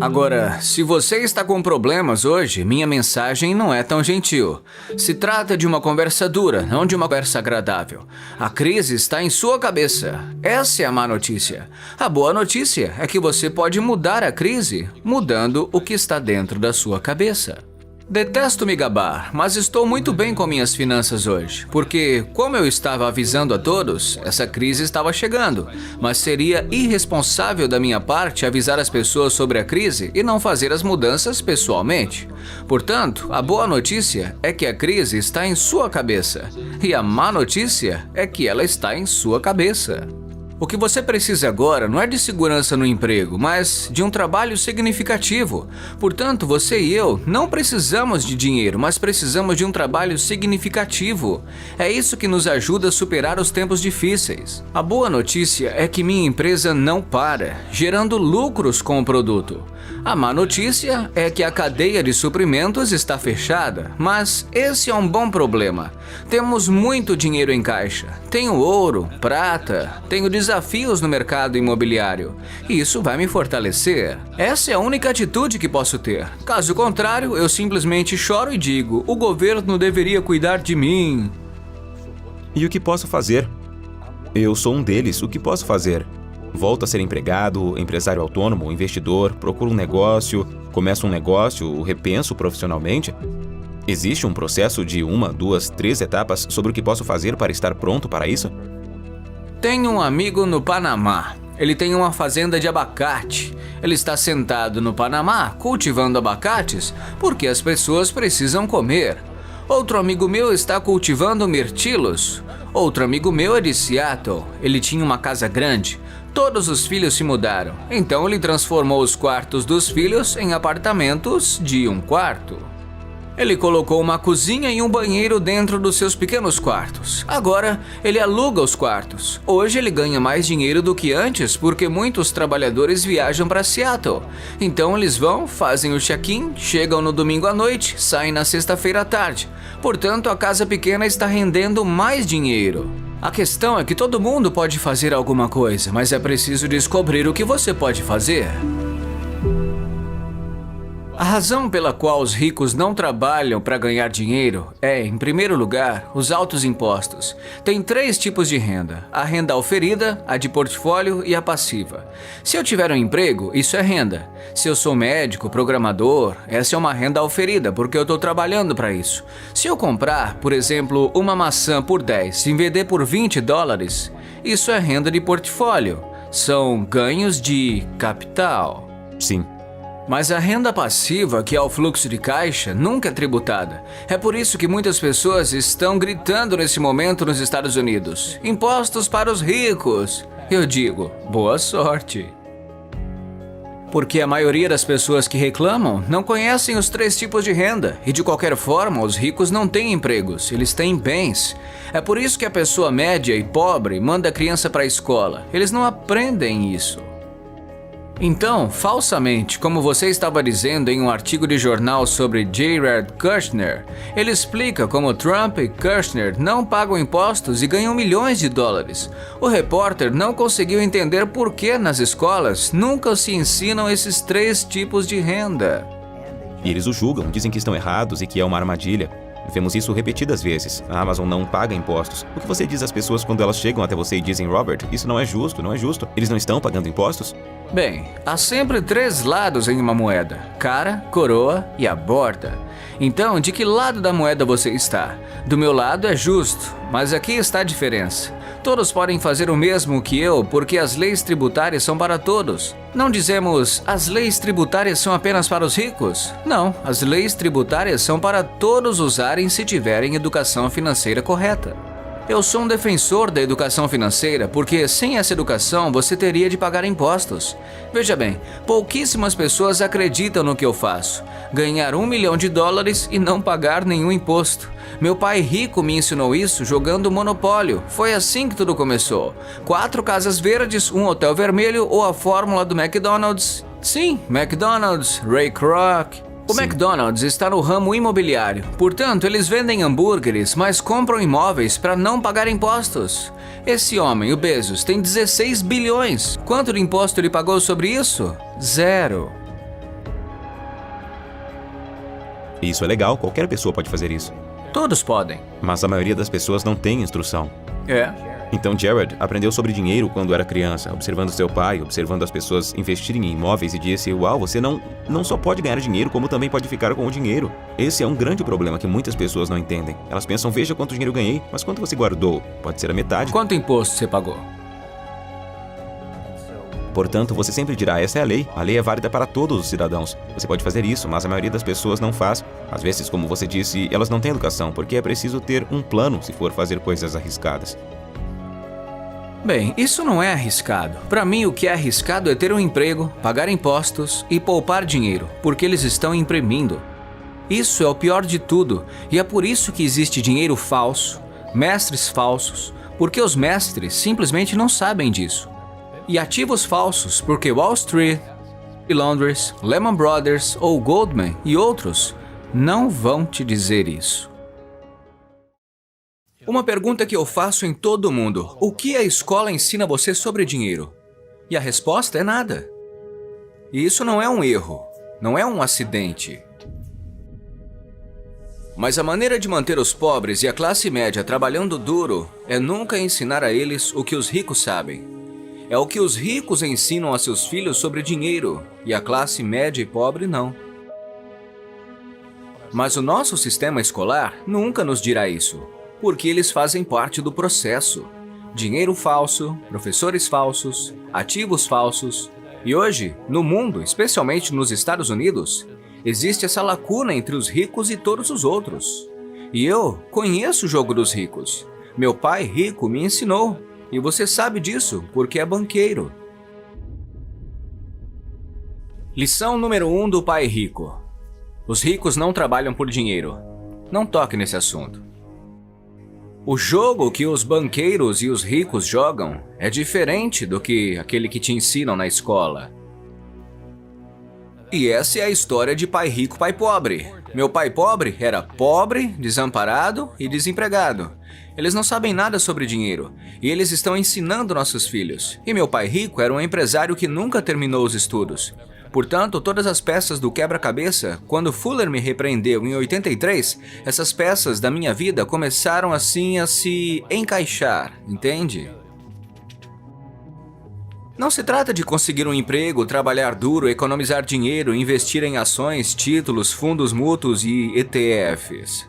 A: Agora, se você está com problemas hoje, minha mensagem não é tão gentil. Se trata de uma conversa dura, não de uma conversa agradável. A crise está em sua cabeça. Essa é a má notícia. A boa notícia é que você pode mudar a crise, mudando o que está dentro da sua cabeça. Detesto me gabar, mas estou muito bem com minhas finanças hoje, porque, como eu estava avisando a todos, essa crise estava chegando, mas seria irresponsável da minha parte avisar as pessoas sobre a crise e não fazer as mudanças pessoalmente. Portanto, a boa notícia é que a crise está em sua cabeça, e a má notícia é que ela está em sua cabeça. O que você precisa agora não é de segurança no emprego, mas de um trabalho significativo. Portanto, você e eu não precisamos de dinheiro, mas precisamos de um trabalho significativo. É isso que nos ajuda a superar os tempos difíceis. A boa notícia é que minha empresa não para, gerando lucros com o produto. A má notícia é que a cadeia de suprimentos está fechada, mas esse é um bom problema. Temos muito dinheiro em caixa. Tenho ouro, prata, tenho desafios no mercado imobiliário. E isso vai me fortalecer. Essa é a única atitude que posso ter. Caso contrário, eu simplesmente choro e digo: o governo deveria cuidar de mim.
B: E o que posso fazer? Eu sou um deles. O que posso fazer? Volto a ser empregado, empresário autônomo, investidor, procuro um negócio, começo um negócio, repenso profissionalmente? Existe um processo de 1, 2, 3 etapas sobre o que posso fazer para estar pronto para isso?
A: Tenho um amigo no Panamá. Ele tem uma fazenda de abacate. Ele está sentado no Panamá cultivando abacates porque as pessoas precisam comer. Outro amigo meu está cultivando mirtilos. Outro amigo meu é de Seattle. Ele tinha uma casa grande. Todos os filhos se mudaram. Então ele transformou os quartos dos filhos em apartamentos de um quarto. Ele colocou uma cozinha e um banheiro dentro dos seus pequenos quartos. Agora, ele aluga os quartos. Hoje ele ganha mais dinheiro do que antes porque muitos trabalhadores viajam para Seattle. Então eles vão, fazem o check-in, chegam no domingo à noite, saem na sexta-feira à tarde. Portanto, a casa pequena está rendendo mais dinheiro. A questão é que todo mundo pode fazer alguma coisa, mas é preciso descobrir o que você pode fazer. A razão pela qual os ricos não trabalham para ganhar dinheiro é, em primeiro lugar, os altos impostos. Tem 3 tipos de renda: a renda oferida, a de portfólio e a passiva. Se eu tiver um emprego, isso é renda. Se eu sou médico, programador, essa é uma renda oferida, porque eu estou trabalhando para isso. Se eu comprar, por exemplo, uma maçã por 10 e vender por $20, isso é renda de portfólio. São ganhos de capital.
B: Sim.
A: Mas a renda passiva, que é o fluxo de caixa, nunca é tributada. É por isso que muitas pessoas estão gritando nesse momento nos Estados Unidos: impostos para os ricos. Eu digo, boa sorte. Porque a maioria das pessoas que reclamam não conhecem os 3 tipos de renda. E de qualquer forma, os ricos não têm empregos, eles têm bens. É por isso que a pessoa média e pobre manda a criança para a escola. Eles não aprendem isso. Então, falsamente, como você estava dizendo em um artigo de jornal sobre Jared Kushner, ele explica como Trump e Kushner não pagam impostos e ganham milhões de dólares. O repórter não conseguiu entender por que nas escolas nunca se ensinam esses 3 tipos de renda.
B: E eles o julgam, dizem que estão errados e que é uma armadilha. Vemos isso repetidas vezes. A Amazon não paga impostos. O que você diz às pessoas quando elas chegam até você e dizem: Robert, isso não é justo, não é justo. Eles não estão pagando impostos?
A: Bem, há sempre 3 lados em uma moeda: cara, coroa e a borda. Então, de que lado da moeda você está? Do meu lado é justo, mas aqui está a diferença. Todos podem fazer o mesmo que eu porque as leis tributárias são para todos. Não dizemos, as leis tributárias são apenas para os ricos. Não, as leis tributárias são para todos usarem se tiverem educação financeira correta. Eu sou um defensor da educação financeira porque sem essa educação você teria de pagar impostos. Veja bem, pouquíssimas pessoas acreditam no que eu faço. Ganhar $1 milhão e não pagar nenhum imposto. Meu pai rico me ensinou isso jogando Monopólio. Foi assim que tudo começou. 4 casas verdes, um hotel vermelho ou a fórmula do McDonald's. Sim, McDonald's, Ray Kroc. O McDonald's está no ramo imobiliário, portanto, eles vendem hambúrgueres, mas compram imóveis para não pagar impostos. Esse homem, o Bezos, tem 16 bilhões. Quanto de imposto ele pagou sobre isso? 0.
B: Isso é legal, qualquer pessoa pode fazer isso.
A: Todos podem.
B: Mas a maioria das pessoas não tem instrução.
A: É.
B: Então Jared aprendeu sobre dinheiro quando era criança, observando seu pai, observando as pessoas investirem em imóveis e disse: uau, você não só pode ganhar dinheiro, como também pode ficar com o dinheiro. Esse é um grande problema que muitas pessoas não entendem. Elas pensam: veja quanto dinheiro ganhei, mas quanto você guardou? Pode ser a metade.
A: Quanto imposto você pagou?
B: Portanto, você sempre dirá: essa é a lei. A lei é válida para todos os cidadãos. Você pode fazer isso, mas a maioria das pessoas não faz. Às vezes, como você disse, elas não têm educação, porque é preciso ter um plano se for fazer coisas arriscadas.
A: Bem, isso não é arriscado. Para mim, o que é arriscado é ter um emprego, pagar impostos e poupar dinheiro, porque eles estão imprimindo. Isso é o pior de tudo, e é por isso que existe dinheiro falso, mestres falsos, porque os mestres simplesmente não sabem disso. E ativos falsos, porque Wall Street, Londres, Lehman Brothers ou Goldman e outros não vão te dizer isso. Uma pergunta que eu faço em todo mundo: o que a escola ensina você sobre dinheiro? E a resposta é nada. E isso não é um erro, não é um acidente. Mas a maneira de manter os pobres e a classe média trabalhando duro é nunca ensinar a eles o que os ricos sabem. É o que os ricos ensinam a seus filhos sobre dinheiro, e a classe média e pobre não. Mas o nosso sistema escolar nunca nos dirá isso, porque eles fazem parte do processo. Dinheiro falso, professores falsos, ativos falsos. E hoje, no mundo, especialmente nos Estados Unidos, existe essa lacuna entre os ricos e todos os outros. E eu conheço o jogo dos ricos. Meu pai rico me ensinou. E você sabe disso, porque é banqueiro. Lição número 1 do pai rico: os ricos não trabalham por dinheiro. Não toque nesse assunto. O jogo que os banqueiros e os ricos jogam é diferente do que aquele que te ensinam na escola. E essa é a história de pai rico, pai pobre. Meu pai pobre era pobre, desamparado e desempregado. Eles não sabem nada sobre dinheiro, e eles estão ensinando nossos filhos. E meu pai rico era um empresário que nunca terminou os estudos. Portanto, todas as peças do quebra-cabeça, quando Fuller me repreendeu em 83, essas peças da minha vida começaram assim a se encaixar, entende? Não se trata de conseguir um emprego, trabalhar duro, economizar dinheiro, investir em ações, títulos, fundos mútuos e ETFs.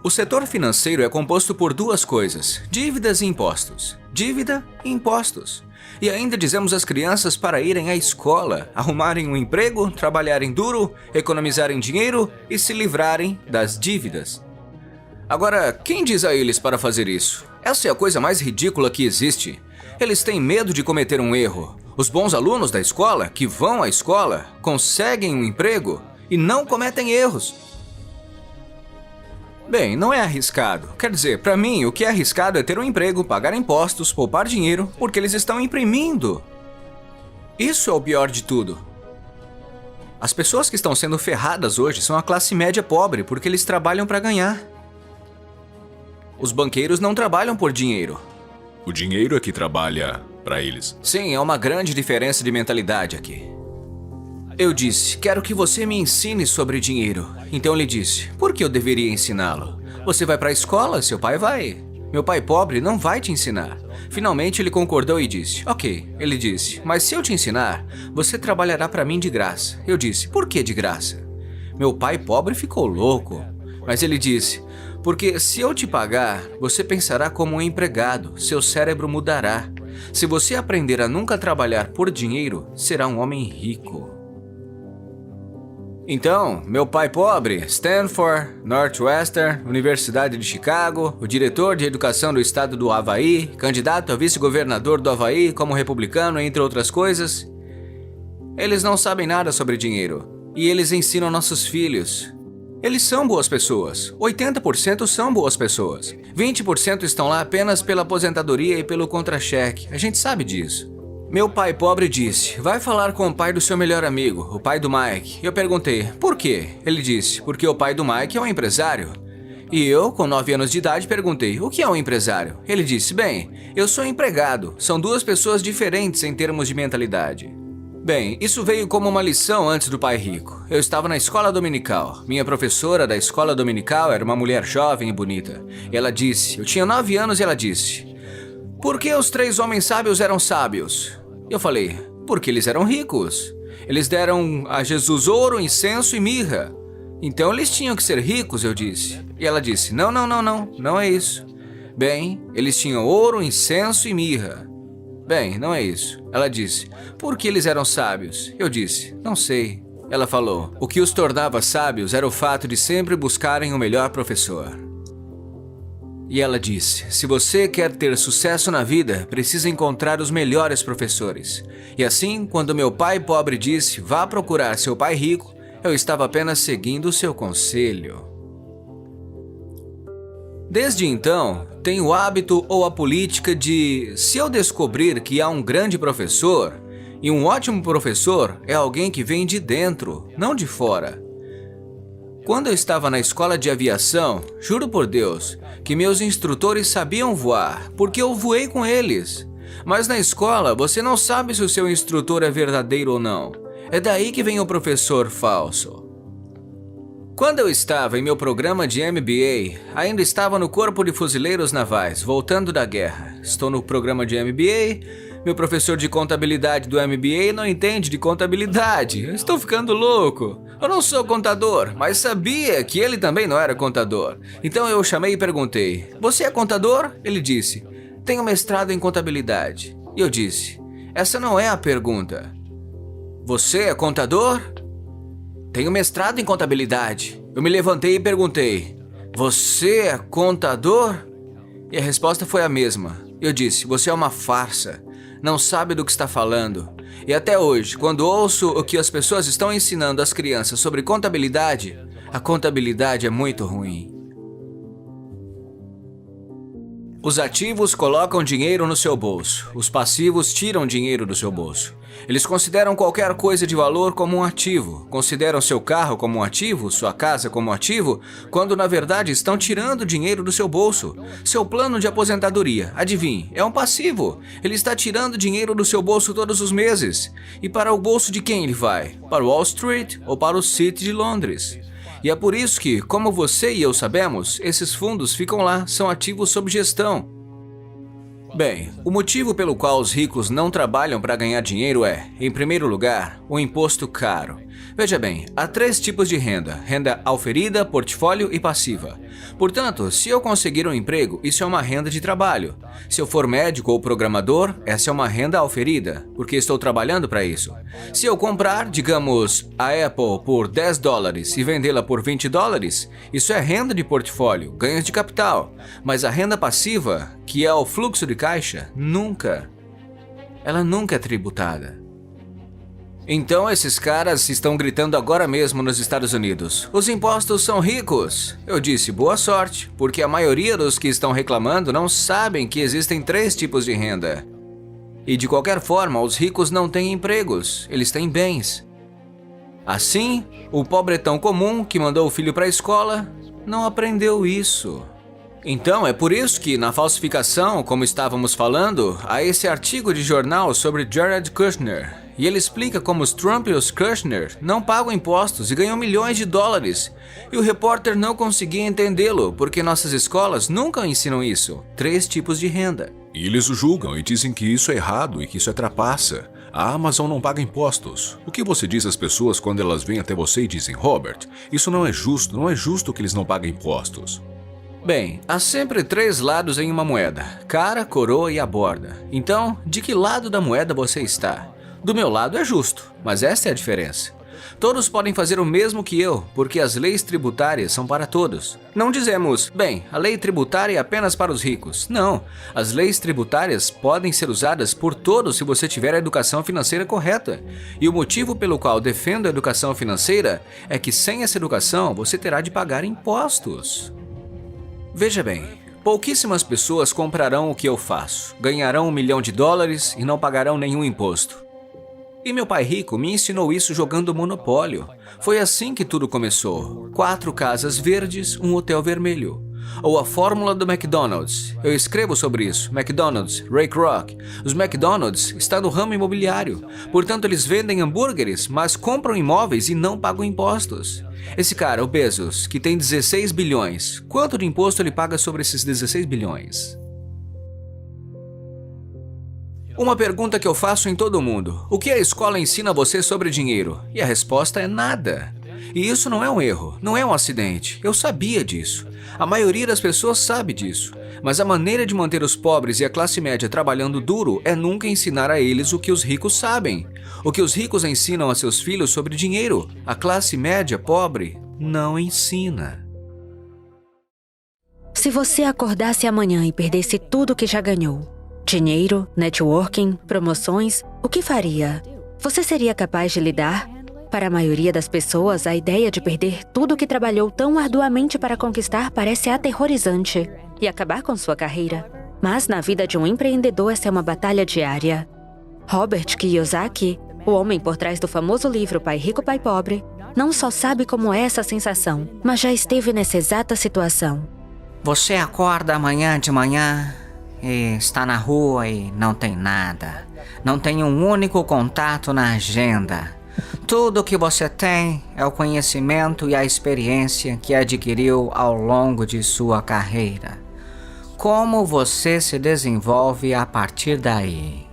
A: O setor financeiro é composto por 2 coisas: dívidas e impostos. Dívida e impostos. E ainda dizemos às crianças para irem à escola, arrumarem um emprego, trabalharem duro, economizarem dinheiro e se livrarem das dívidas. Agora, quem diz a eles para fazer isso? Essa é a coisa mais ridícula que existe. Eles têm medo de cometer um erro. Os bons alunos da escola, que vão à escola, conseguem um emprego e não cometem erros. Bem, não é arriscado. Quer dizer, para mim, o que é arriscado é ter um emprego, pagar impostos, poupar dinheiro, porque eles estão imprimindo. Isso é o pior de tudo. As pessoas que estão sendo ferradas hoje são a classe média pobre, porque eles trabalham para ganhar. Os banqueiros não trabalham por dinheiro.
D: O dinheiro é que trabalha para eles.
A: Sim, é uma grande diferença de mentalidade aqui. Eu disse: quero que você me ensine sobre dinheiro. Então ele disse: por que eu deveria ensiná-lo? Você vai para a escola, seu pai vai. Meu pai pobre não vai te ensinar. Finalmente ele concordou e disse: ok. Ele disse: mas se eu te ensinar, você trabalhará para mim de graça. Eu disse: por que de graça? Meu pai pobre ficou louco. Mas ele disse: porque se eu te pagar, você pensará como um empregado, seu cérebro mudará. Se você aprender a nunca trabalhar por dinheiro, será um homem rico. Então, meu pai pobre, Stanford, Northwestern, Universidade de Chicago, o diretor de educação do estado do Havaí, candidato a vice-governador do Havaí como republicano, entre outras coisas. Eles não sabem nada sobre dinheiro e eles ensinam nossos filhos. Eles são boas pessoas. 80% são boas pessoas. 20% estão lá apenas pela aposentadoria e pelo contra-cheque. A gente sabe disso. Meu pai pobre disse, vai falar com o pai do seu melhor amigo, o pai do Mike. Eu perguntei, por quê? Ele disse, porque o pai do Mike é um empresário. E eu, com 9 anos de idade, perguntei, o que é um empresário? Ele disse, bem, eu sou empregado. São duas pessoas diferentes em termos de mentalidade. Bem, isso veio como uma lição antes do pai rico. Eu estava na escola dominical. Minha professora da escola dominical era uma mulher jovem e bonita. E ela disse, eu tinha 9 anos e ela disse, por que os 3 homens sábios eram sábios? Eu falei, porque eles eram ricos. Eles deram a Jesus ouro, incenso e mirra. Então eles tinham que ser ricos, eu disse. E ela disse, não é isso. Bem, eles tinham ouro, incenso e mirra. Bem, não é isso. Ela disse, por que eles eram sábios? Eu disse, não sei. Ela falou, o que os tornava sábios era o fato de sempre buscarem o melhor professor. E ela disse, se você quer ter sucesso na vida, precisa encontrar os melhores professores. E assim, quando meu pai pobre disse, vá procurar seu pai rico, eu estava apenas seguindo o seu conselho. Desde então, tenho o hábito ou a política de, se eu descobrir que há um grande professor, e um ótimo professor é alguém que vem de dentro, não de fora. Quando eu estava na escola de aviação, juro por Deus, que meus instrutores sabiam voar, porque eu voei com eles. Mas na escola, você não sabe se o seu instrutor é verdadeiro ou não. É daí que vem o professor falso. Quando eu estava em meu programa de MBA, ainda estava no Corpo de Fuzileiros Navais, voltando da guerra. Estou no programa de MBA, meu professor de contabilidade do MBA não entende de contabilidade. Eu estou ficando louco. Eu não sou contador, mas sabia que ele também não era contador. Então eu chamei e perguntei, você é contador? Ele disse, tenho mestrado em contabilidade. E eu disse, essa não é a pergunta. Você é contador? Tenho mestrado em contabilidade. Eu me levantei e perguntei, você é contador? E a resposta foi a mesma. Eu disse, você é uma farsa. Não sabe do que está falando. E até hoje, quando ouço o que as pessoas estão ensinando às crianças sobre contabilidade, a contabilidade é muito ruim. Os ativos colocam dinheiro no seu bolso. Os passivos tiram dinheiro do seu bolso. Eles consideram qualquer coisa de valor como um ativo. Consideram seu carro como um ativo, sua casa como um ativo, quando na verdade estão tirando dinheiro do seu bolso. Seu plano de aposentadoria, adivinhe, é um passivo. Ele está tirando dinheiro do seu bolso todos os meses. E para o bolso de quem ele vai? Para Wall Street ou para o City de Londres? E é por isso que, como você e eu sabemos, esses fundos ficam lá, são ativos sob gestão. Bem, o motivo pelo qual os ricos não trabalham para ganhar dinheiro é, em primeiro lugar, o imposto caro. Veja bem, há 3 tipos de renda: renda auferida, portfólio e passiva. Portanto, se eu conseguir um emprego, isso é uma renda de trabalho. Se eu for médico ou programador, essa é uma renda auferida, porque estou trabalhando para isso. Se eu comprar, digamos, a Apple por $10 e vendê-la por $20, isso é renda de portfólio, ganhos de capital. Mas a renda passiva, que é o fluxo de caixa, ela nunca é tributada. Então esses caras estão gritando agora mesmo nos Estados Unidos, os impostos são ricos. Eu disse, boa sorte, porque a maioria dos que estão reclamando não sabem que existem 3 tipos de renda. E de qualquer forma, os ricos não têm empregos, eles têm bens. Assim, o pobretão comum que mandou o filho para a escola não aprendeu isso. Então é por isso que na falsificação, como estávamos falando, há esse artigo de jornal sobre Jared Kushner. E ele explica como os Trump e os Kushner não pagam impostos e ganham milhões de dólares. E o repórter não conseguia entendê-lo, porque nossas escolas nunca ensinam isso. 3 tipos de renda.
D: E eles o julgam e dizem que isso é errado e que isso é trapaça. A Amazon não paga impostos. O que você diz às pessoas quando elas vêm até você e dizem, Robert, isso não é justo que eles não paguem impostos?
A: Bem, há sempre 3 lados em uma moeda: cara, coroa e a borda. Então, de que lado da moeda você está? Do meu lado é justo, mas esta é a diferença. Todos podem fazer o mesmo que eu, porque as leis tributárias são para todos. Não dizemos, bem, a lei tributária é apenas para os ricos. Não, as leis tributárias podem ser usadas por todos se você tiver a educação financeira correta. E o motivo pelo qual defendo a educação financeira é que sem essa educação você terá de pagar impostos. Veja bem, pouquíssimas pessoas comprarão o que eu faço, ganharão $1 milhão e não pagarão nenhum imposto. E meu pai rico me ensinou isso jogando Monopólio. Foi assim que tudo começou. 4 casas verdes, um hotel vermelho. Ou a fórmula do McDonald's. Eu escrevo sobre isso. McDonald's, Ray Kroc. Os McDonald's estão no ramo imobiliário. Portanto, eles vendem hambúrgueres, mas compram imóveis e não pagam impostos. Esse cara, o Bezos, que tem 16 bilhões, quanto de imposto ele paga sobre esses 16 bilhões? Uma pergunta que eu faço em todo mundo: o que a escola ensina você sobre dinheiro? E a resposta é nada. E isso não é um erro, não é um acidente. Eu sabia disso. A maioria das pessoas sabe disso. Mas a maneira de manter os pobres e a classe média trabalhando duro é nunca ensinar a eles o que os ricos sabem. O que os ricos ensinam a seus filhos sobre dinheiro, a classe média pobre não ensina.
E: Se você acordasse amanhã e perdesse tudo que já ganhou, dinheiro, networking, promoções, o que faria? Você seria capaz de lidar? Para a maioria das pessoas, a ideia de perder tudo que trabalhou tão arduamente para conquistar parece aterrorizante e acabar com sua carreira. Mas na vida de um empreendedor, essa é uma batalha diária. Robert Kiyosaki, o homem por trás do famoso livro Pai Rico, Pai Pobre, não só sabe como é essa sensação, mas já esteve nessa exata situação.
F: Você acorda amanhã de manhã e está na rua e não tem nada. Não tem um único contato na agenda. Tudo o que você tem é o conhecimento e a experiência que adquiriu ao longo de sua carreira. Como você se desenvolve a partir daí?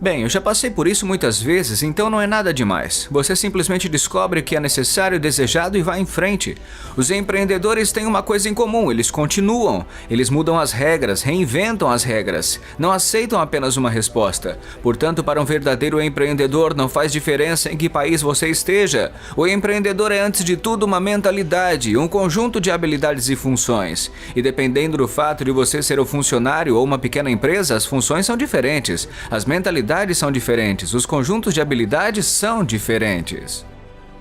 A: Bem, eu já passei por isso muitas vezes, então não é nada demais. Você simplesmente descobre o que é necessário e desejado e vai em frente. Os empreendedores têm uma coisa em comum: eles continuam. Eles mudam as regras, reinventam as regras. Não aceitam apenas uma resposta. Portanto, para um verdadeiro empreendedor, não faz diferença em que país você esteja. O empreendedor é, antes de tudo, uma mentalidade, um conjunto de habilidades e funções. E dependendo do fato de você ser um funcionário ou uma pequena empresa, as funções são diferentes. As mentalidades são diferentes, os conjuntos de habilidades são diferentes.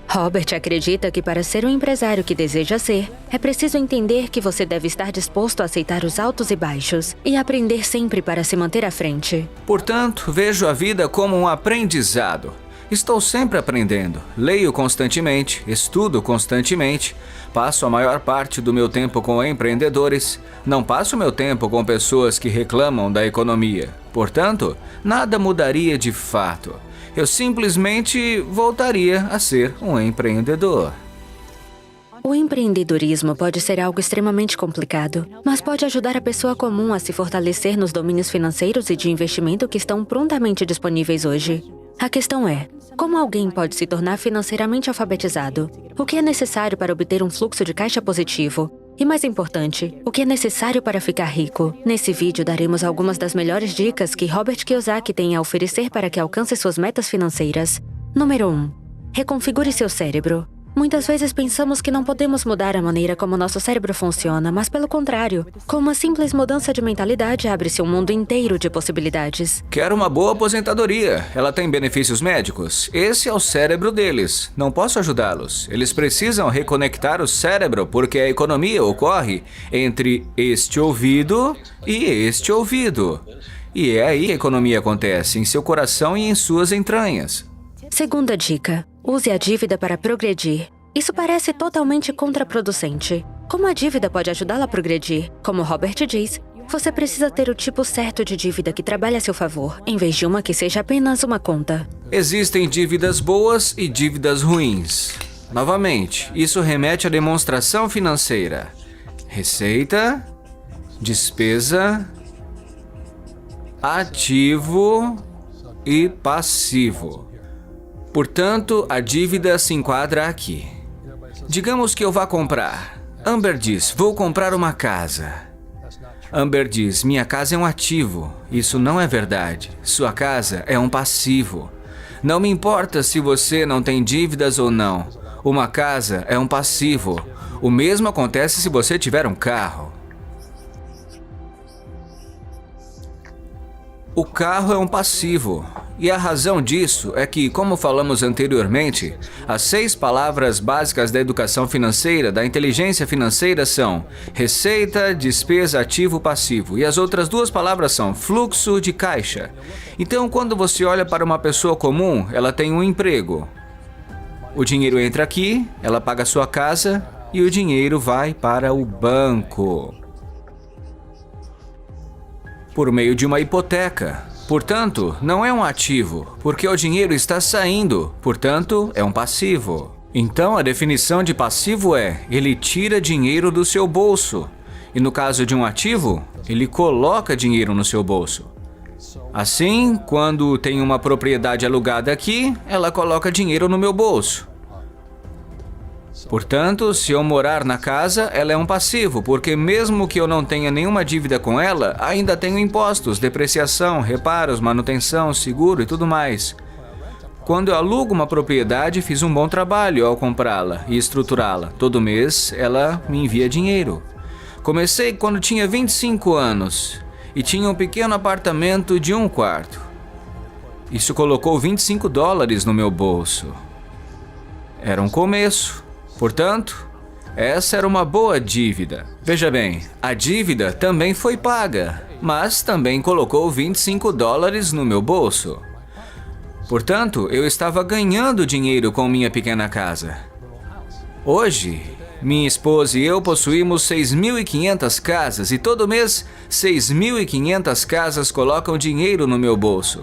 E: Robert acredita que para ser um empresário que deseja ser, é preciso entender que você deve estar disposto a aceitar os altos e baixos e aprender sempre para se manter à frente.
A: Portanto, vejo a vida como um aprendizado. Estou sempre aprendendo, leio constantemente, estudo constantemente, passo a maior parte do meu tempo com empreendedores, não passo meu tempo com pessoas que reclamam da economia. Portanto, nada mudaria de fato. Eu simplesmente voltaria a ser um empreendedor.
E: O empreendedorismo pode ser algo extremamente complicado, mas pode ajudar a pessoa comum a se fortalecer nos domínios financeiros e de investimento que estão prontamente disponíveis hoje. A questão é, como alguém pode se tornar financeiramente alfabetizado? O que é necessário para obter um fluxo de caixa positivo? E mais importante, o que é necessário para ficar rico? Nesse vídeo daremos algumas das melhores dicas que Robert Kiyosaki tem a oferecer para que alcance suas metas financeiras. Número 1. Reconfigure seu cérebro. Muitas vezes pensamos que não podemos mudar a maneira como nosso cérebro funciona, mas pelo contrário, com uma simples mudança de mentalidade abre-se um mundo inteiro de possibilidades.
A: Quero uma boa aposentadoria. Ela tem benefícios médicos? Esse é o cérebro deles. Não posso ajudá-los. Eles precisam reconectar o cérebro porque a economia ocorre entre este ouvido e este ouvido. E é aí que a economia acontece, em seu coração e em suas entranhas.
E: Segunda dica. Use a dívida para progredir. Isso parece totalmente contraproducente. Como a dívida pode ajudá-la a progredir? Como Robert diz, você precisa ter o tipo certo de dívida que trabalhe a seu favor, em vez de uma que seja apenas uma conta.
A: Existem dívidas boas e dívidas ruins. Novamente, isso remete à demonstração financeira. Receita, despesa, ativo e passivo. Portanto, a dívida se enquadra aqui. Digamos que eu vá comprar. Amber diz, vou comprar uma casa. Amber diz, minha casa é um ativo. Isso não é verdade. Sua casa é um passivo. Não me importa se você não tem dívidas ou não. Uma casa é um passivo. O mesmo acontece se você tiver um carro. O carro é um passivo. E a razão disso é que, como falamos anteriormente, as 6 palavras básicas da educação financeira, da inteligência financeira são receita, despesa, ativo, passivo. E as outras 2 palavras são fluxo de caixa. Então, quando você olha para uma pessoa comum, ela tem um emprego. O dinheiro entra aqui, ela paga a sua casa e o dinheiro vai para o banco por meio de uma hipoteca. Portanto, não é um ativo, porque o dinheiro está saindo, portanto, é um passivo. Então, a definição de passivo é: ele tira dinheiro do seu bolso. E no caso de um ativo, ele coloca dinheiro no seu bolso. Assim, quando tem uma propriedade alugada aqui, ela coloca dinheiro no meu bolso. Portanto, se eu morar na casa, ela é um passivo, porque mesmo que eu não tenha nenhuma dívida com ela, ainda tenho impostos, depreciação, reparos, manutenção, seguro e tudo mais. Quando eu alugo uma propriedade, fiz um bom trabalho ao comprá-la e estruturá-la. Todo mês, ela me envia dinheiro. Comecei quando tinha 25 anos e tinha um pequeno apartamento de 1 quarto. Isso colocou $25 no meu bolso. Era um começo. Portanto, essa era uma boa dívida. Veja bem, a dívida também foi paga, mas também colocou $25 no meu bolso. Portanto, eu estava ganhando dinheiro com minha pequena casa. Hoje, minha esposa e eu possuímos 6.500 casas e todo mês 6.500 casas colocam dinheiro no meu bolso.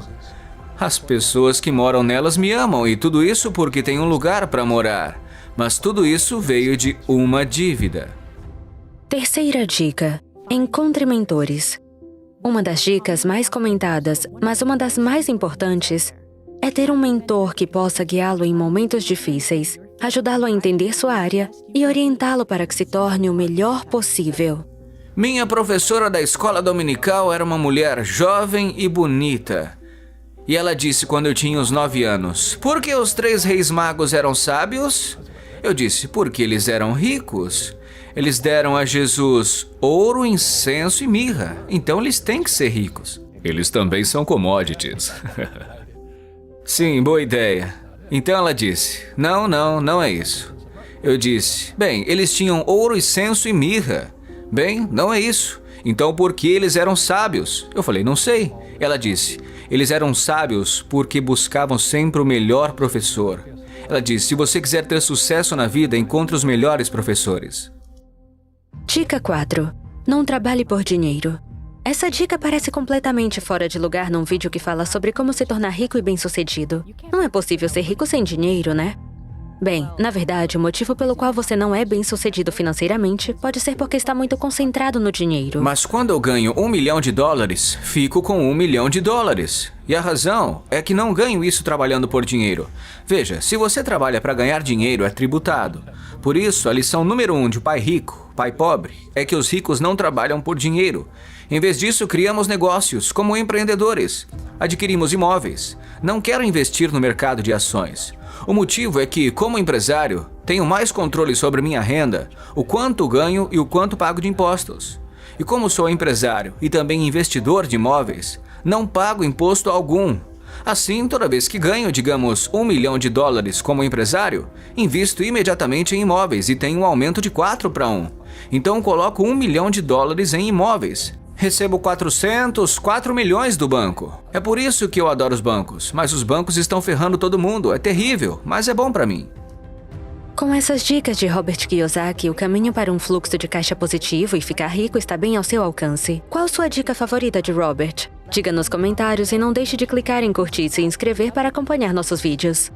A: As pessoas que moram nelas me amam e tudo isso porque tem um lugar para morar. Mas tudo isso veio de uma dívida.
E: Terceira dica: encontre mentores. Uma das dicas mais comentadas, mas uma das mais importantes, é ter um mentor que possa guiá-lo em momentos difíceis, ajudá-lo a entender sua área e orientá-lo para que se torne o melhor possível.
A: Minha professora da escola dominical era uma mulher jovem e bonita. E ela disse quando eu tinha uns 9 anos: por que os 3 reis magos eram sábios? Eu disse: porque eles eram ricos. Eles deram a Jesus ouro, incenso e mirra. Então eles têm que ser ricos.
D: Eles também são commodities.
A: Sim, boa ideia. Então ela disse: não é isso. Eu disse: bem, eles tinham ouro, incenso e mirra. Bem, não é isso. Então por que eles eram sábios? Eu falei: não sei. Ela disse: eles eram sábios porque buscavam sempre o melhor professor. Ela disse: se você quiser ter sucesso na vida, encontre os melhores professores.
E: Dica 4. Não trabalhe por dinheiro. Essa dica parece completamente fora de lugar num vídeo que fala sobre como se tornar rico e bem-sucedido. Não é possível ser rico sem dinheiro, né? Bem, na verdade, o motivo pelo qual você não é bem-sucedido financeiramente pode ser porque está muito concentrado no dinheiro.
A: Mas quando eu ganho $1 milhão, fico com $1 milhão. E a razão é que não ganho isso trabalhando por dinheiro. Veja, se você trabalha para ganhar dinheiro, é tributado. Por isso, a lição número 1 de pai rico, pai pobre, é que os ricos não trabalham por dinheiro. Em vez disso, criamos negócios como empreendedores. Adquirimos imóveis. Não quero investir no mercado de ações. O motivo é que, como empresário, tenho mais controle sobre minha renda, o quanto ganho e o quanto pago de impostos. E como sou empresário e também investidor de imóveis, não pago imposto algum. Assim, toda vez que ganho, digamos, $1 milhão como empresário, invisto imediatamente em imóveis e tenho um aumento de 4 para 1. Então, coloco $1 milhão em imóveis. Recebo 4 milhões do banco. É por isso que eu adoro os bancos. Mas os bancos estão ferrando todo mundo. É terrível, mas é bom para mim.
E: Com essas dicas de Robert Kiyosaki, o caminho para um fluxo de caixa positivo e ficar rico está bem ao seu alcance. Qual sua dica favorita de Robert? Diga nos comentários e não deixe de clicar em curtir e se inscrever para acompanhar nossos vídeos.